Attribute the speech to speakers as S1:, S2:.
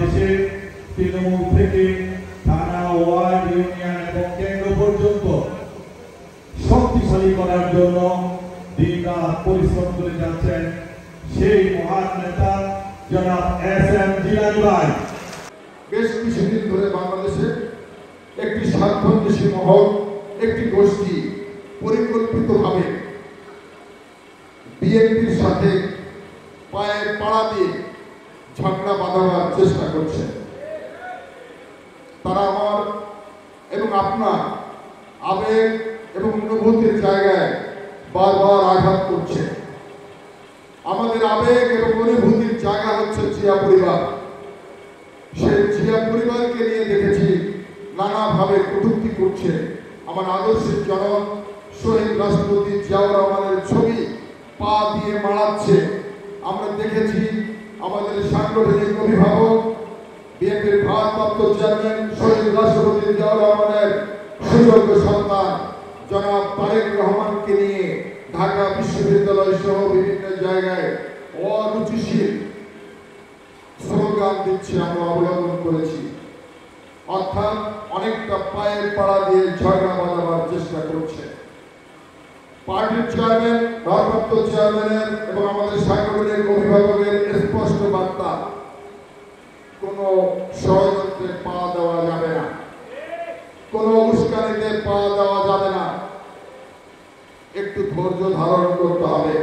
S1: দেশে তৃণমূল থেকে থানা, ওয়ার্ড, ইউনিয়ন এবং কেন্দ্র পর্যন্ত শক্তিশালী করার জন্য দিনরাত পরিশ্রম করে যাচ্ছেন সেই মহান নেতা জনাব এস.এম. জিলানী ভাই।
S2: বেশ কিছুদিন ধরে বাংলাদেশে একটি স্বার্থান্বেষী মহল, একটি গোষ্ঠী পরিকল্পিতভাবে বিএনপির সাথে পায়ে পাড়া দিয়ে ঝগড়া বাঁধাবার চেষ্টা করছে। তারা আমার এবং আপনার আবেগ এবং অনুভূতির জায়গায় বারবার আঘাত করছে। আমাদের আবেগ এবং অনুভূতির জায়গা হচ্ছে জিয়া পরিবার। সেই জিয়া পরিবারকে নিয়ে দেখেছি নানাভাবে কটূক্তি করছে। আমার আদর্শের জনক শহীদ রাষ্ট্রপতি জিয়াউর রহমানের ছবি পা দিয়ে মারাচ্ছে। আমরা দেখেছি আমাদের সাংগঠনিক অভিভাবক বিএনপির ভারপ্রাপ্ত চেয়ারম্যান শহীদ রাষ্ট্রপতি জিয়াউর রহমানের সুযোগ্য সন্তান জনাব তারেক রহমানকে নিয়ে ঢাকা বিশ্ববিদ্যালয় সহ বিভিন্ন জায়গায় অরুচিশীল স্লোগান দিচ্ছে, আমরা অবলম্বন করেছি। অর্থাৎ অনেকটা পায়ের পাড়া দিয়ে ঝগড়া বাঁধাবার চেষ্টা করছে। পার্টির চেয়ারম্যান, ভারপ্রাপ্ত চেয়ারম্যানের এবং আমাদের সাংগঠনিক অভিভাবকের স্পষ্ট বার্তা, কোনো ষড়যন্ত্রে পা দেওয়া যাবে না, কোনো উস্কানিতে পা দেওয়া যাবে না। একটু ধৈর্য ধারণ করতে হবে।